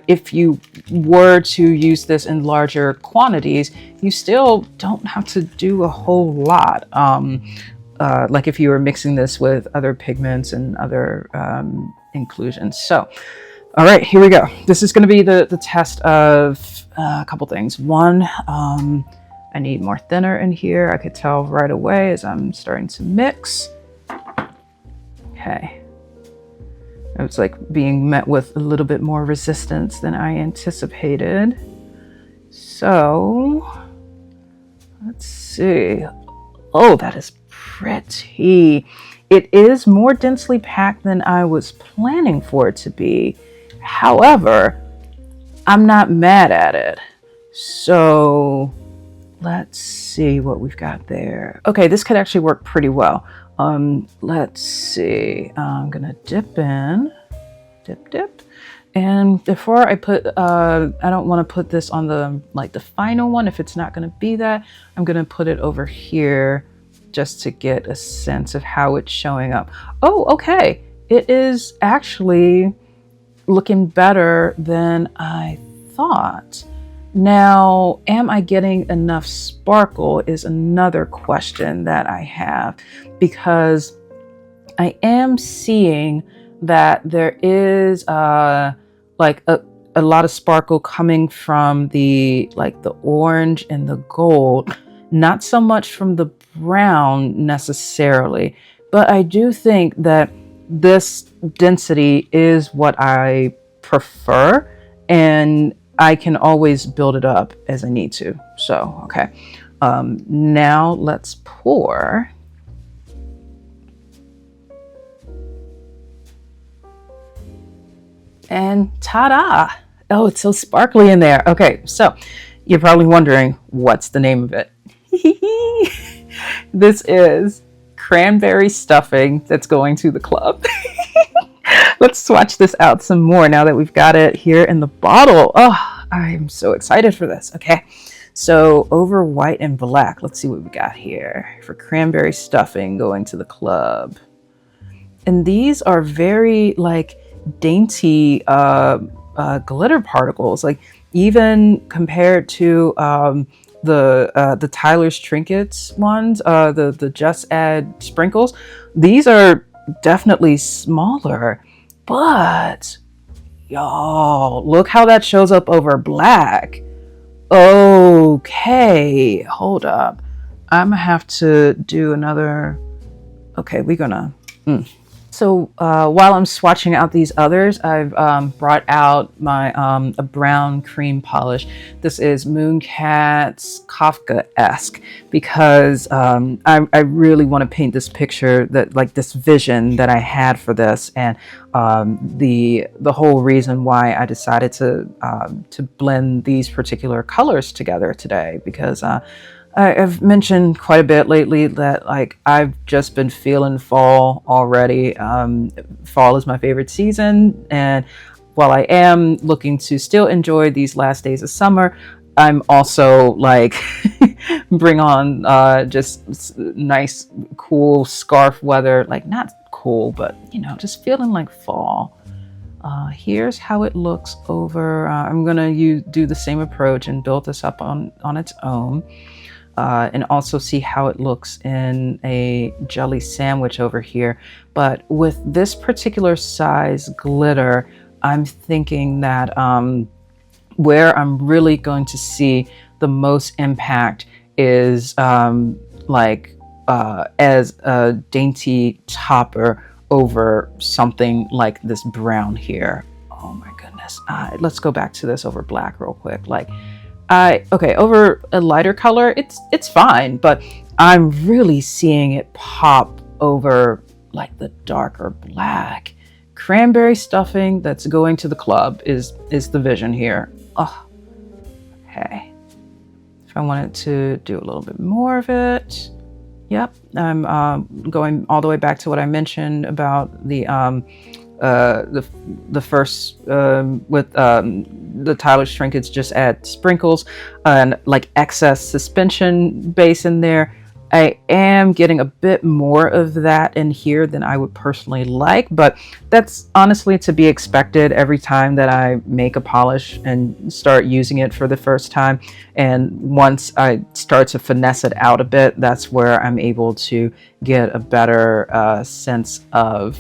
if you were to use this in larger quantities, you still don't have to do a whole lot. Like if you were mixing this with other pigments and other inclusions. So, all right, here we go. This is going to be the test of a couple things. One, I need more thinner in here. I could tell right away as I'm starting to mix. Okay. It's like being met with a little bit more resistance than I anticipated. So, let's see. Oh, that is pretty. It is more densely packed than I was planning for it to be. However, I'm not mad at it. So let's see what we've got there. Okay, this could actually work pretty well. Let's see. I'm gonna dip in, dip. And before I put, I don't want to put this on the final one. If it's not gonna be that, I'm gonna put it over here just to get a sense of how it's showing up. Oh, okay. It is actually looking better than I thought. Now, am I getting enough sparkle is another question that I have, because I am seeing that there is like a lot of sparkle coming from the orange and the gold, not so much from the brown necessarily, but I do think that this density is what I prefer, and I can always build it up as I need to. So, okay. Now let's pour. And ta-da! Oh, it's so sparkly in there. Okay, so you're probably wondering, what's the name of it? This is cranberry stuffing that's going to the club. Let's swatch this out some more now that we've got it here in the bottle. Oh, I'm so excited for this. Okay, so over white and black. Let's see what we got here for cranberry stuffing going to the club. And these are very like dainty glitter particles. Like even compared to the Tyler's Trinkets ones, the Just Add sprinkles, these are definitely smaller. But y'all, look how that shows up over black. Okay, hold up. I'm gonna have to do another. Okay, we're gonna. So while I'm swatching out these others, I've brought out my a brown cream polish. This is Mooncat's Kafka-esque because I really want to paint this picture, that like this vision that I had for this, and the whole reason why I decided to blend these particular colors together today, because I've mentioned quite a bit lately that like I've just been feeling fall already. Fall is my favorite season, and while I am looking to still enjoy these last days of summer, I'm also like bring on just nice cool scarf weather, like not cool, but you know, just feeling like fall. Here's how it looks over. I'm gonna do the same approach and build this up on its own. And also see how it looks in a jelly sandwich over here. But with this particular size glitter, I'm thinking that where I'm really going to see the most impact is as a dainty topper over something like this brown here. Oh my goodness. Let's go back to this over black real quick. Okay, over a lighter color, it's fine, but I'm really seeing it pop over like the darker black. Cranberry stuffing that's going to the club is the vision here. Oh, okay. If I wanted to do a little bit more of it, yep. I'm going all the way back to what I mentioned about the first with the Tyler's Trinkets Just Add sprinkles and like excess suspension base in there. I am getting a bit more of that in here than I would personally like, but that's honestly to be expected every time that I make a polish and start using it for the first time. And once I start to finesse it out a bit, that's where I'm able to get a better sense of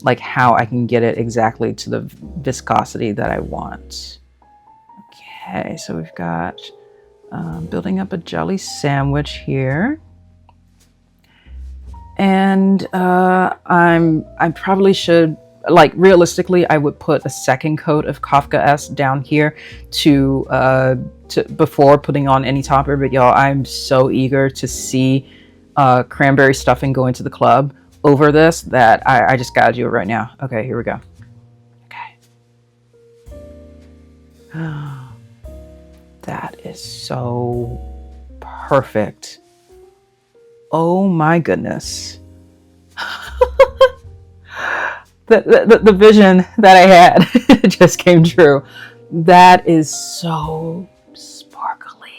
like how I can get it exactly to the viscosity that I want. Okay, so we've got building up a jelly sandwich here. And I probably should, like realistically, I would put a second coat of Kafka-esque down here to before putting on any topper. But y'all, I'm so eager to see cranberry stuffing go into the club over this that I just gotta do it right now. Okay, here we go. Okay. That is so perfect. Oh my goodness. the vision that I had just came true. That is so sparkly.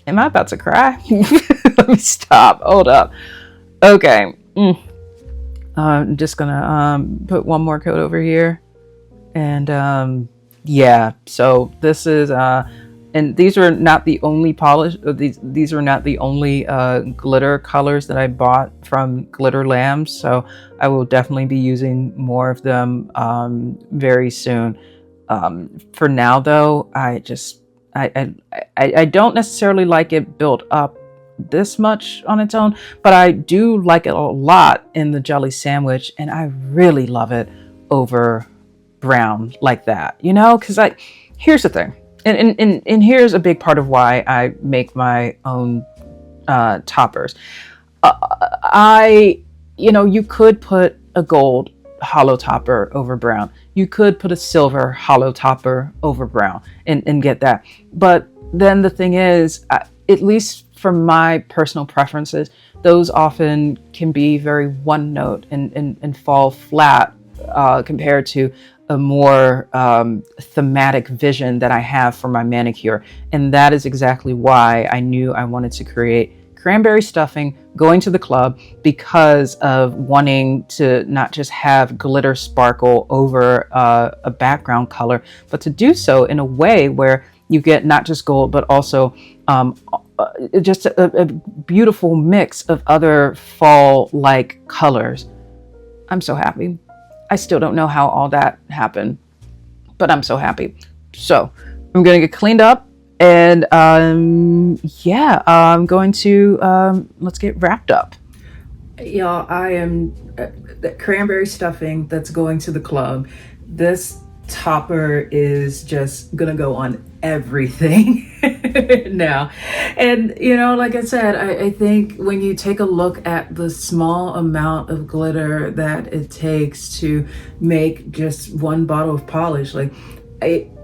Am I about to cry? Let me stop. Hold up. Okay. I'm just gonna put one more coat over here. And yeah, so this is and these are not the only polish. These are not the only glitter colors that I bought from Glitter Lambs. So I will definitely be using more of them very soon. For now, though, I don't necessarily like it built up this much on its own, but I do like it a lot in the jelly sandwich, and I really love it over brown like that, you know, because here's the thing, and here's a big part of why I make my own toppers. You could put a gold hollow topper over brown. You could put a silver hollow topper over brown and get that. But then the thing is, at least for my personal preferences, those often can be very one note and fall flat compared to a more thematic vision that I have for my manicure. And that is exactly why I knew I wanted to create cranberry stuffing going to the club because of wanting to not just have glitter sparkle over a background color, but to do so in a way where you get not just gold, but also just a beautiful mix of other fall-like colors. I'm so happy. I still don't know how all that happened, but I'm so happy. So I'm going to get cleaned up, and yeah, I'm going to let's get wrapped up. Y'all, I am the cranberry stuffing that's going to the club. This topper is just gonna go on everything now. And you know, like I said, I think when you take a look at the small amount of glitter that it takes to make just one bottle of polish, like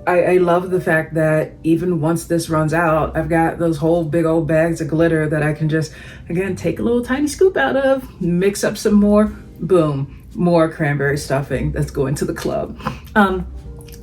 I love the fact that even once this runs out, I've got those whole big old bags of glitter that I can just, again, take a little tiny scoop out of, mix up some more, boom, more cranberry stuffing that's going to the club.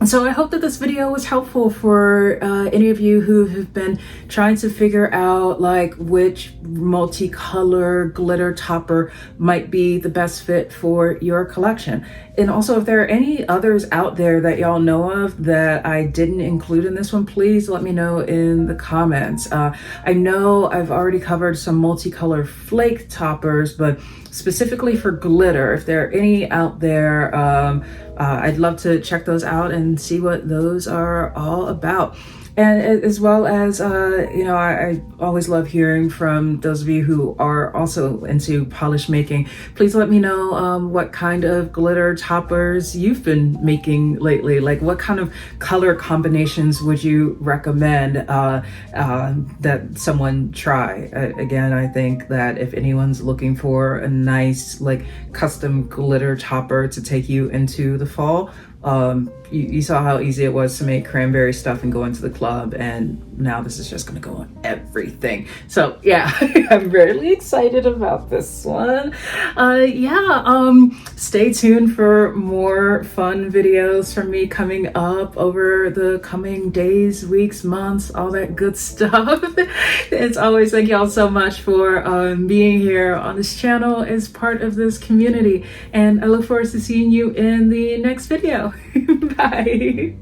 So I hope that this video was helpful for any of you who have been trying to figure out like which multicolor glitter topper might be the best fit for your collection. And also, if there are any others out there that y'all know of that I didn't include in this one, please let me know in the comments. I know I've already covered some multicolor flake toppers, but specifically for glitter, if there are any out there, I'd love to check those out and see what those are all about. And as well as, you know, I always love hearing from those of you who are also into polish making. Please let me know what kind of glitter toppers you've been making lately. Like what kind of color combinations would you recommend that someone try? Again, I think that if anyone's looking for a nice like custom glitter topper to take you into the fall, you saw how easy it was to make cranberry stuff and go into the club, and now this is just gonna go on everything. So yeah, I'm really excited about this one. Stay tuned for more fun videos from me coming up over the coming days, weeks, months, all that good stuff. It's always, thank y'all so much for being here on this channel as part of this community, and I look forward to seeing you in the next video. Bye.